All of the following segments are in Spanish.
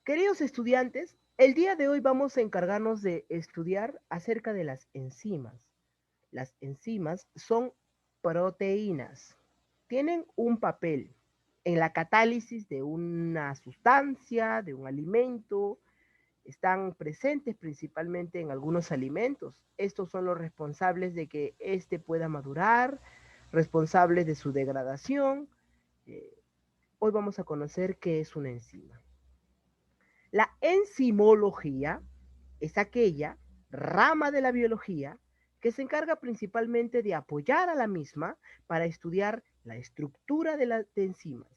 Queridos estudiantes, el día de hoy vamos a encargarnos de estudiar acerca de las enzimas. Las enzimas son proteínas. Tienen un papel en la catálisis de una sustancia, de un alimento. Están presentes principalmente en algunos alimentos. Estos son los responsables de que éste pueda madurar, responsables de su degradación. Eh, Hoy vamos a conocer qué es una enzima. La enzimología es aquella rama de la biología que se encarga principalmente de apoyar a la misma para estudiar la estructura de las enzimas,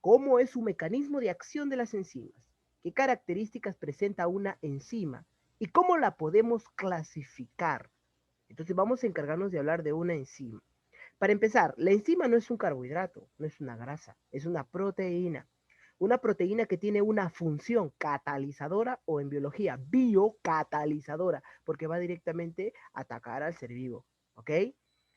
cómo es su mecanismo de acción de las enzimas, qué características presenta una enzima y cómo la podemos clasificar. Entonces vamos a encargarnos de hablar de una enzima. Para empezar, la enzima no es un carbohidrato, no es una grasa, es una proteína. Una proteína que tiene una función catalizadora o en biología biocatalizadora, porque va directamente a atacar al ser vivo. ¿Ok?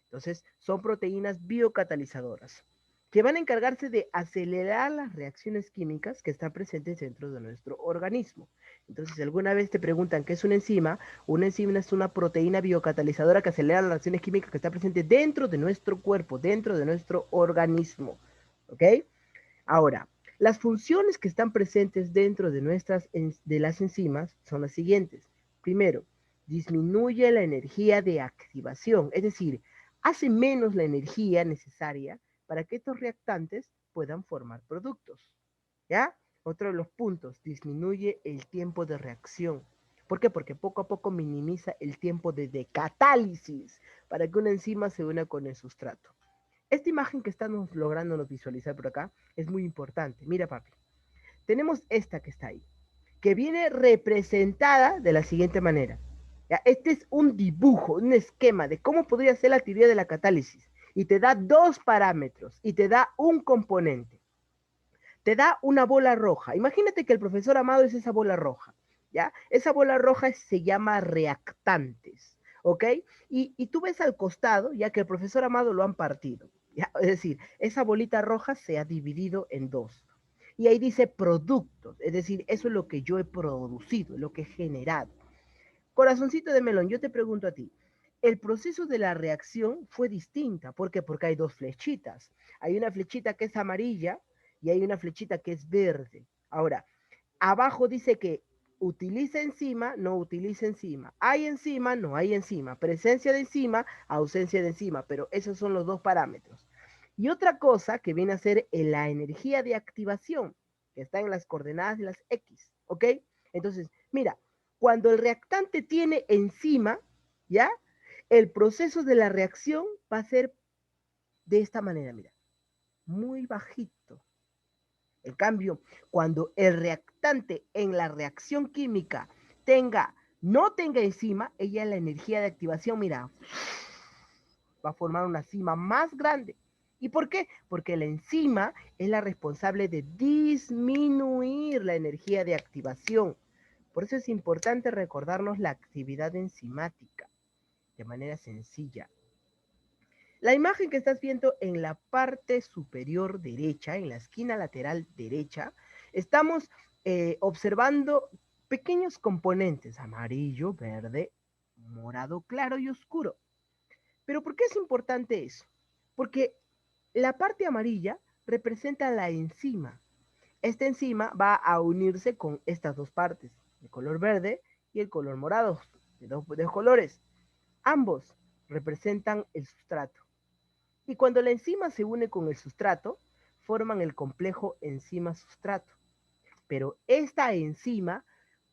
Entonces, son proteínas biocatalizadoras que van a encargarse de acelerar las reacciones químicas que están presentes dentro de nuestro organismo. Entonces, si alguna vez te preguntan qué es una enzima es una proteína biocatalizadora que acelera las reacciones químicas que está presente dentro de nuestro cuerpo, dentro de nuestro organismo. ¿Ok? Ahora, las funciones que están presentes dentro de las enzimas son las siguientes. Primero, disminuye la energía de activación, es decir, hace menos la energía necesaria para que estos reactantes puedan formar productos. ¿Ya? Otro de los puntos, disminuye el tiempo de reacción. ¿Por qué? Porque poco a poco minimiza el tiempo de decatálisis para que una enzima se una con el sustrato. Esta imagen que estamos logrando visualizar por acá es muy importante. Mira, papi, tenemos esta que está ahí, que viene representada de la siguiente manera. ¿Ya? Este es un dibujo, un esquema de cómo podría ser la teoría de la catálisis. Y te da dos parámetros y te da un componente. Te da una bola roja. Imagínate que el profesor Amado es esa bola roja. ¿Ya? Esa bola roja se llama reactantes. ¿Ok? Y tú ves al costado, ya que el profesor Amado lo han partido. ¿Ya? Es decir, esa bolita roja se ha dividido en dos. Y ahí dice productos, es decir, eso es lo que yo he producido, lo que he generado. Corazoncito de melón, yo te pregunto a ti, el proceso de la reacción fue distinta. ¿Por qué? Porque hay dos flechitas. Hay una flechita que es amarilla y hay una flechita que es verde. Ahora, abajo dice que utiliza enzima, no utiliza enzima. Hay enzima, no hay enzima. Presencia de enzima, ausencia de enzima. Pero esos son los dos parámetros. Y otra cosa que viene a ser la energía de activación, que está en las coordenadas de las X, ¿ok? Entonces, mira, cuando el reactante tiene enzima, ¿ya? El proceso de la reacción va a ser de esta manera, mira, muy bajito. En cambio, cuando el reactante en la reacción química no tenga enzima, ella la energía de activación, mira, va a formar una cima más grande. ¿Y por qué? Porque la enzima es la responsable de disminuir la energía de activación. Por eso es importante recordarnos la actividad enzimática de manera sencilla. La imagen que estás viendo en la parte superior derecha, en la esquina lateral derecha, estamos observando pequeños componentes, amarillo, verde, morado claro y oscuro. Pero ¿por qué es importante eso? Porque la parte amarilla representa la enzima. Esta enzima va a unirse con estas dos partes, el color verde y el color morado, de dos colores. Ambos representan el sustrato. Y cuando la enzima se une con el sustrato, forman el complejo enzima-sustrato. Pero esta enzima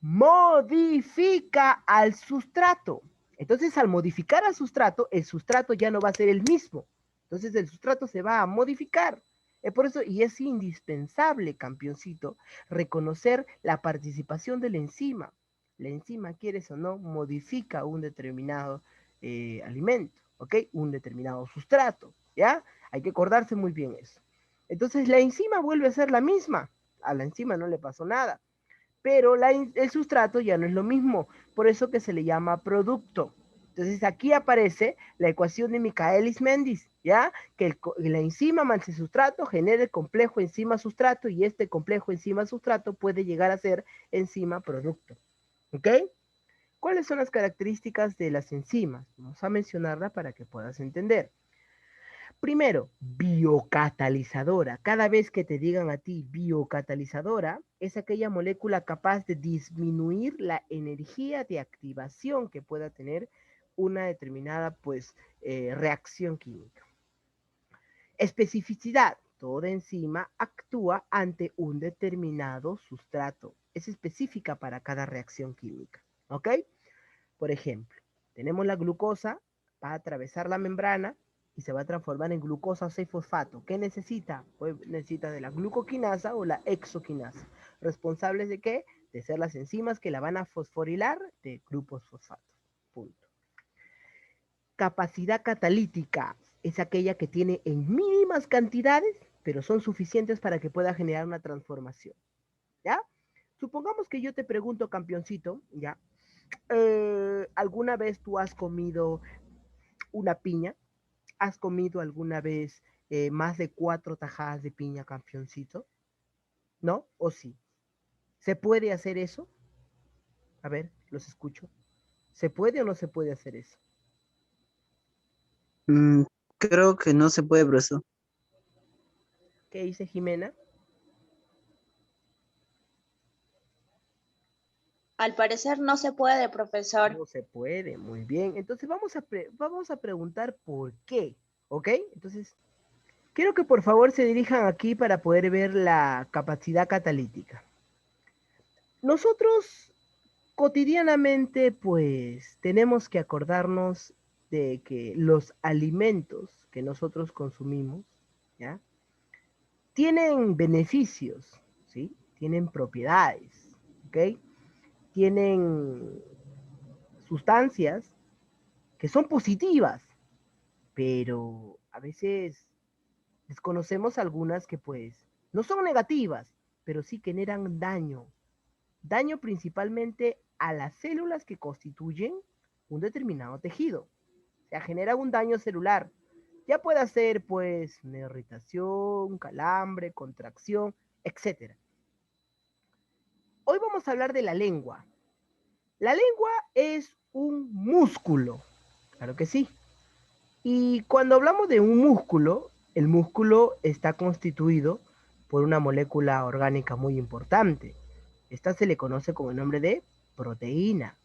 modifica al sustrato. Entonces, al modificar al sustrato, el sustrato ya no va a ser el mismo. Entonces, el sustrato se va a modificar. Es por eso, y es indispensable, campeoncito, reconocer la participación de la enzima. La enzima, quieres o no, modifica un determinado alimento, ¿ok? Un determinado sustrato, ¿ya? Hay que acordarse muy bien eso. Entonces, la enzima vuelve a ser la misma. A la enzima no le pasó nada, pero el sustrato ya no es lo mismo, por eso que se le llama producto. Entonces aquí aparece la ecuación de Michaelis-Mendis, ¿ya? Que la enzima manse-sustrato genera el complejo enzima-sustrato y este complejo enzima-sustrato puede llegar a ser enzima-producto, ¿ok? ¿Cuáles son las características de las enzimas? Vamos a mencionarla para que puedas entender. Primero, biocatalizadora. Cada vez que te digan a ti biocatalizadora, es aquella molécula capaz de disminuir la energía de activación que pueda tener una determinada reacción química. Especificidad. Toda enzima actúa ante un determinado sustrato. Es específica para cada reacción química. ¿Ok? Por ejemplo, tenemos la glucosa, va a atravesar la membrana y se va a transformar en glucosa 6-fosfato. ¿Qué necesita? Pues necesita de la glucoquinasa o la exoquinasa. ¿Responsables de qué? De ser las enzimas que la van a fosforilar de grupos fosfatos. Punto. Capacidad catalítica es aquella que tiene en mínimas cantidades, pero son suficientes para que pueda generar una transformación. ¿Ya? Supongamos que yo te pregunto, campeoncito, ¿ya? ¿Alguna vez tú has comido una piña? ¿Has comido alguna vez más de 4 tajadas de piña, campeoncito? ¿No? ¿O sí? ¿Se puede hacer eso? A ver, los escucho. ¿Se puede o no se puede hacer eso? Mm, creo que no se puede, profesor. ¿Qué dice Jimena? Al parecer no se puede, profesor. No se puede, muy bien. Entonces vamos a preguntar por qué, ¿ok? Entonces, quiero que por favor se dirijan aquí para poder ver la capacidad catalítica. Nosotros cotidianamente, pues, tenemos que acordarnos de que los alimentos que nosotros consumimos, ¿ya? Tienen beneficios, ¿sí? Tienen propiedades, ¿ok? Tienen sustancias que son positivas, pero a veces desconocemos algunas que pues no son negativas, pero sí generan daño. Daño principalmente a las células que constituyen un determinado tejido. O sea, genera un daño celular. Ya puede ser pues una irritación, calambre, contracción, etc. Hoy vamos a hablar de la lengua. La lengua es un músculo, claro que sí. Y cuando hablamos de un músculo, el músculo está constituido por una molécula orgánica muy importante. Esta se le conoce con el nombre de proteína.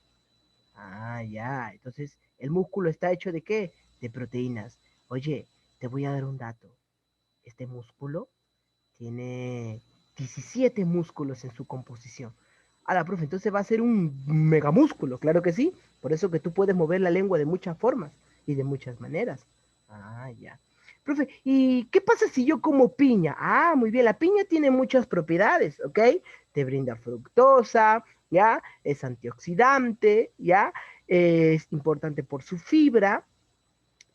Ah, ya. Entonces, ¿el músculo está hecho de qué? De proteínas. Oye, te voy a dar un dato. Este músculo tiene 17 músculos en su composición. Ahora, profe, entonces va a ser un megamúsculo, claro que sí. Por eso que tú puedes mover la lengua de muchas formas y de muchas maneras. Ah, ya. Profe, ¿y qué pasa si yo como piña? Ah, muy bien, la piña tiene muchas propiedades, ¿ok? Te brinda fructosa, ¿ya? Es antioxidante, ¿ya? Es importante por su fibra,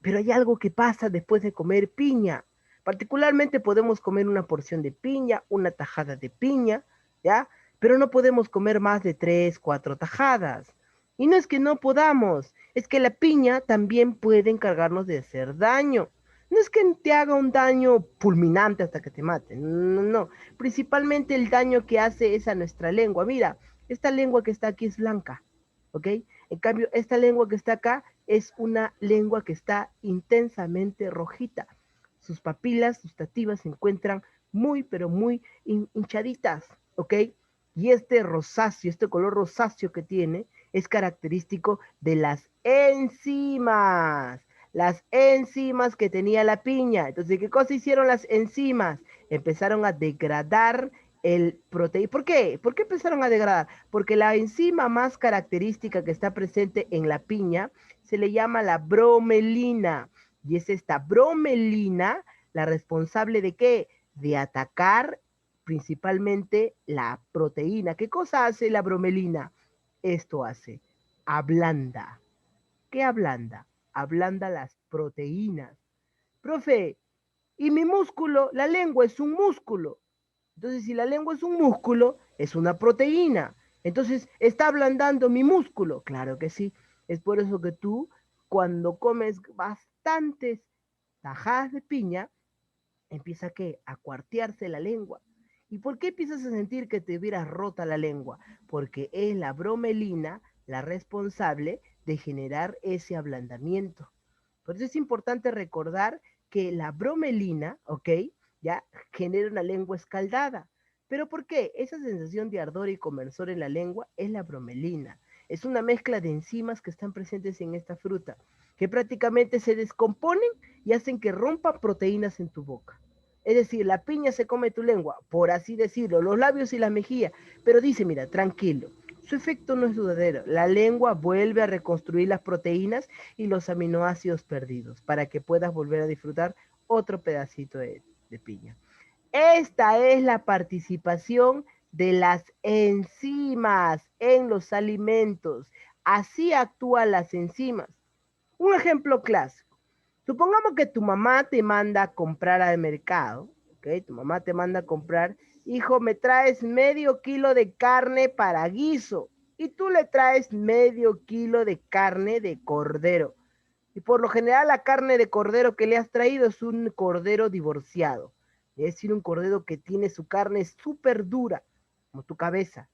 pero hay algo que pasa después de comer piña. Particularmente podemos comer una porción de piña, una tajada de piña, ¿ya? Pero no podemos comer más de 3, 4 tajadas. Y no es que no podamos, es que la piña también puede encargarnos de hacer daño. No es que te haga un daño fulminante hasta que te mate, no, no. Principalmente el daño que hace es a nuestra lengua. Mira, esta lengua que está aquí es blanca, ¿ok? En cambio, esta lengua que está acá es una lengua que está intensamente rojita. Sus papilas gustativas se encuentran muy, pero muy hinchaditas, ¿ok? Y este rosáceo, este color rosáceo que tiene, es característico de las enzimas. Las enzimas que tenía la piña. Entonces, ¿qué cosa hicieron las enzimas? Empezaron a degradar el proteína. ¿Por qué? ¿Por qué empezaron a degradar? Porque la enzima más característica que está presente en la piña se le llama la bromelina. Y es esta bromelina la responsable de qué? De atacar principalmente la proteína. ¿Qué cosa hace la bromelina? Esto hace, ablanda. ¿Qué ablanda? Ablanda las proteínas. Profe, y mi músculo, la lengua es un músculo. Entonces, si la lengua es un músculo, es una proteína. Entonces, ¿está ablandando mi músculo? Claro que sí. Es por eso que tú cuando comes bastantes tajadas de piña, empieza ¿qué? A cuartearse la lengua. ¿Y por qué empiezas a sentir que te hubieras rota la lengua? Porque es la bromelina la responsable de generar ese ablandamiento. Por eso es importante recordar que la bromelina, ¿ok? Ya genera una lengua escaldada. ¿Pero por qué? Esa sensación de ardor y comezón en la lengua es la bromelina. Es una mezcla de enzimas que están presentes en esta fruta, que prácticamente se descomponen y hacen que rompan proteínas en tu boca. Es decir, la piña se come tu lengua, por así decirlo, los labios y la mejilla, pero dice, mira, tranquilo, su efecto no es duradero. La lengua vuelve a reconstruir las proteínas y los aminoácidos perdidos para que puedas volver a disfrutar otro pedacito de piña. Esta es la participación de las enzimas en los alimentos. Así actúan las enzimas. Un ejemplo clásico. Supongamos que tu mamá te manda a comprar al mercado, ¿ok? Tu mamá te manda a comprar, hijo, me traes medio kilo de carne para guiso y tú le traes medio kilo de carne de cordero. Y por lo general la carne de cordero que le has traído es un cordero divorciado, es decir, un cordero que tiene su carne súper dura, como tu cabeza.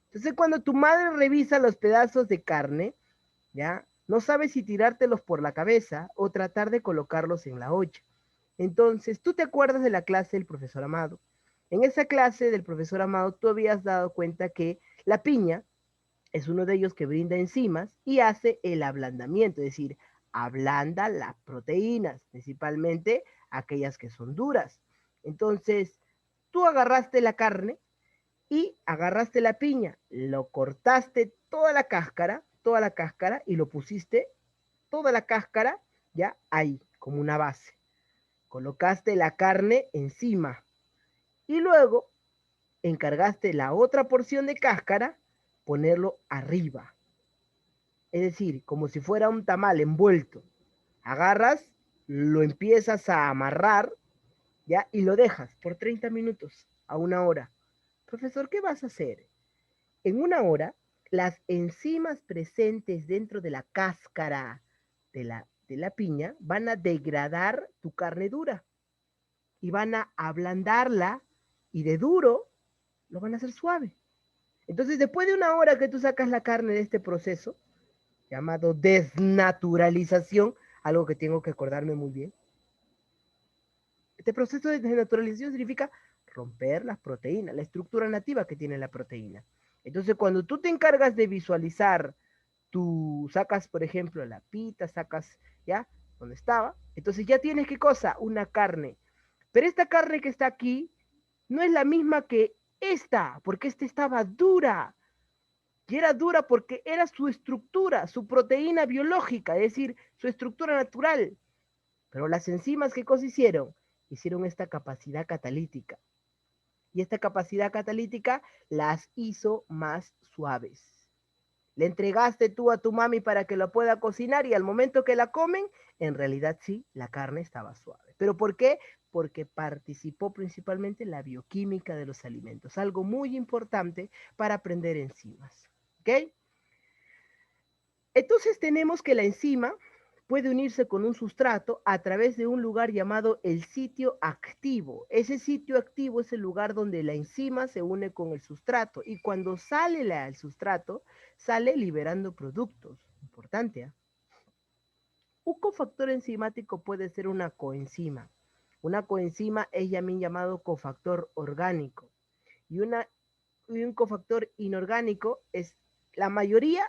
Entonces cuando tu madre revisa los pedazos de carne, ¿ya? No sabes si tirártelos por la cabeza o tratar de colocarlos en la olla. Entonces, tú te acuerdas de la clase del profesor Amado. En esa clase del profesor Amado, tú habías dado cuenta que la piña es uno de ellos que brinda enzimas y hace el ablandamiento, es decir, ablanda las proteínas, principalmente aquellas que son duras. Entonces, tú agarraste la carne y agarraste la piña, lo cortaste toda la cáscara y lo pusiste toda la cáscara ya ahí, como una base. Colocaste la carne encima y luego encargaste la otra porción de cáscara ponerlo arriba. Es decir, como si fuera un tamal envuelto. Agarras, lo empiezas a amarrar, ¿ya? Y lo dejas por 30 minutos a una hora. Profesor, ¿qué vas a hacer? En una hora, las enzimas presentes dentro de la cáscara de la piña van a degradar tu carne dura y van a ablandarla y de duro lo van a hacer suave. Entonces, después de una hora que tú sacas la carne de este proceso, llamado desnaturalización, algo que tengo que acordarme muy bien, este proceso de desnaturalización significa romper las proteínas, la estructura nativa que tiene la proteína. Entonces, cuando tú te encargas de visualizar, tú sacas, por ejemplo, la pita, sacas, ¿ya? Donde estaba. Entonces ya tienes, ¿qué cosa? Una carne. Pero esta carne que está aquí no es la misma que esta, porque esta estaba dura. Y era dura porque era su estructura, su proteína biológica, es decir, su estructura natural. Pero las enzimas, ¿qué cosa hicieron? Hicieron esta capacidad catalítica. Y esta capacidad catalítica las hizo más suaves. Le entregaste tú a tu mami para que la pueda cocinar y al momento que la comen, en realidad sí, la carne estaba suave. ¿Pero por qué? Porque participó principalmente en la bioquímica de los alimentos, algo muy importante para aprender enzimas. ¿Ok? Entonces tenemos que la enzima puede unirse con un sustrato a través de un lugar llamado el sitio activo. Ese sitio activo es el lugar donde la enzima se une con el sustrato y cuando sale el sustrato, sale liberando productos. Importante, ¿eh? Un cofactor enzimático puede ser una coenzima. Una coenzima es también llamado cofactor orgánico y, y un cofactor inorgánico es la mayoría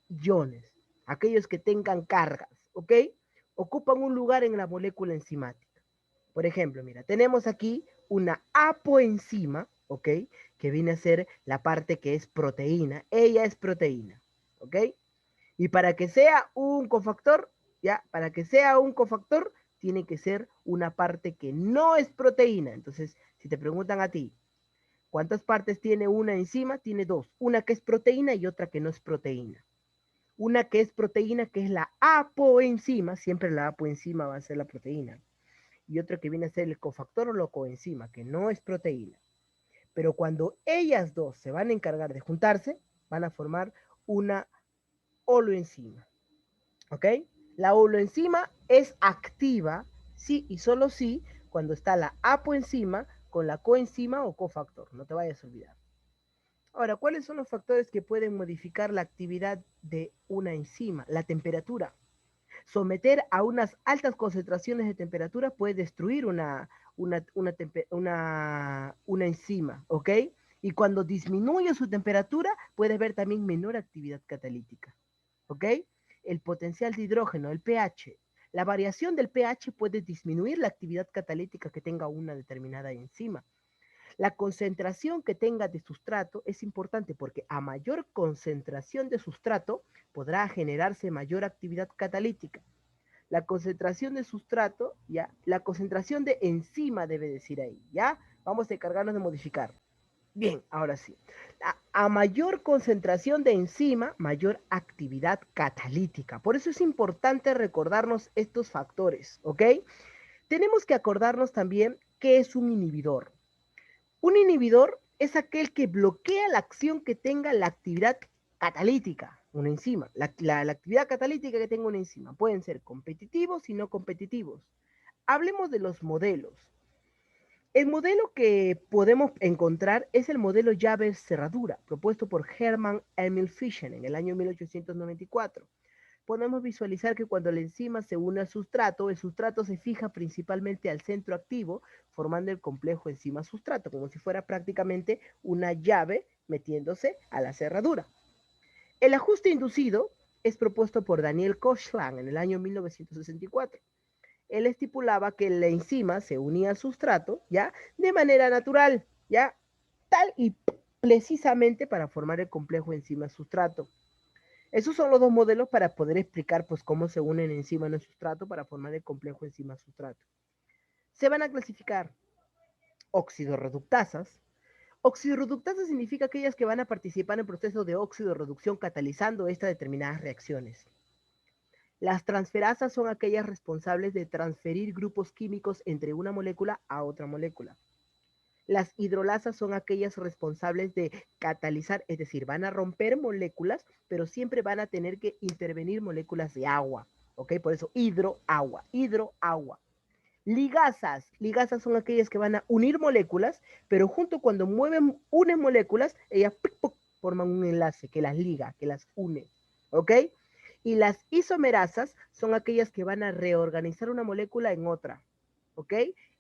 iones, aquellos que tengan cargas, ¿ok? Ocupan un lugar en la molécula enzimática. Por ejemplo, mira, tenemos aquí una apoenzima, ¿ok? Que viene a ser la parte que es proteína. Ella es proteína, ¿ok? Y para que sea un cofactor, ya, para que sea un cofactor, tiene que ser una parte que no es proteína. Entonces, si te preguntan a ti, ¿cuántas partes tiene una enzima? Tiene dos, una que es proteína y otra que no es proteína. Una que es proteína, que es la apoenzima, siempre la apoenzima va a ser la proteína, y otra que viene a ser el cofactor o la coenzima, que no es proteína. Pero cuando ellas dos se van a encargar de juntarse, van a formar una holoenzima. ¿Ok? La holoenzima es activa, sí y solo sí, cuando está la apoenzima con la coenzima o cofactor. No te vayas a olvidar. Ahora, ¿cuáles son los factores que pueden modificar la actividad de una enzima? La temperatura. Someter a unas altas concentraciones de temperatura puede destruir una enzima, ¿ok? Y cuando disminuye su temperatura, puede haber también menor actividad catalítica, ¿ok? El potencial de hidrógeno, el pH. La variación del pH puede disminuir la actividad catalítica que tenga una determinada enzima. La concentración que tenga de sustrato es importante porque a mayor concentración de sustrato podrá generarse mayor actividad catalítica. La concentración de sustrato, ¿ya? La concentración de enzima debe decir ahí, ¿ya? Vamos a encargarnos de modificar. Bien, ahora sí. A mayor concentración de enzima, mayor actividad catalítica. Por eso es importante recordarnos estos factores, ¿ok? Tenemos que acordarnos también qué es un inhibidor. Un inhibidor es aquel que bloquea la acción que tenga la actividad catalítica, una enzima. La actividad catalítica que tenga una enzima. Pueden ser competitivos y no competitivos. Hablemos de los modelos. El modelo que podemos encontrar es el modelo llave-cerradura, propuesto por Hermann Emil Fischer en el año 1894. Podemos visualizar que cuando la enzima se une al sustrato, el sustrato se fija principalmente al centro activo, formando el complejo enzima-sustrato, como si fuera prácticamente una llave metiéndose a la cerradura. El ajuste inducido es propuesto por Daniel Koshland en el año 1964. Él estipulaba que la enzima se unía al sustrato, ¿ya? De manera natural, ¿ya? Tal y precisamente para formar el complejo enzima-sustrato. Esos son los dos modelos para poder explicar pues cómo se unen enzima en el sustrato para formar el complejo enzima-sustrato. Se van a clasificar oxidorreductasas. Oxidorreductasas significa aquellas que van a participar en el proceso de óxido-reducción catalizando estas determinadas reacciones. Las transferasas son aquellas responsables de transferir grupos químicos entre una molécula a otra molécula. Las hidrolasas son aquellas responsables de catalizar, es decir, van a romper moléculas, pero siempre van a tener que intervenir moléculas de agua, ¿ok? Por eso hidroagua, hidroagua. Ligasas son aquellas que van a unir moléculas, pero junto cuando unen moléculas, ellas forman un enlace que las liga, que las une, ¿ok? Y las isomerasas son aquellas que van a reorganizar una molécula en otra, ¿ok?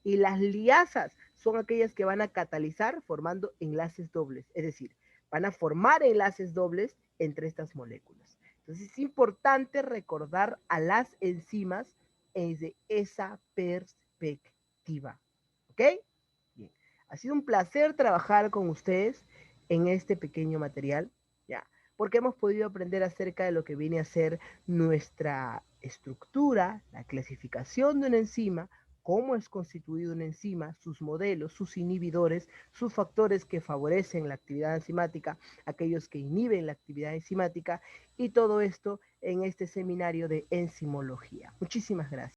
Y las liasas son aquellas que van a catalizar formando enlaces dobles, es decir, van a formar enlaces dobles entre estas moléculas. Entonces es importante recordar a las enzimas desde esa perspectiva, ¿ok? Bien, ha sido un placer trabajar con ustedes en este pequeño material, ¿ya? Porque hemos podido aprender acerca de lo que viene a ser nuestra estructura, la clasificación de una enzima, cómo es constituido una enzima, sus modelos, sus inhibidores, sus factores que favorecen la actividad enzimática, aquellos que inhiben la actividad enzimática, y todo esto en este seminario de enzimología. Muchísimas gracias.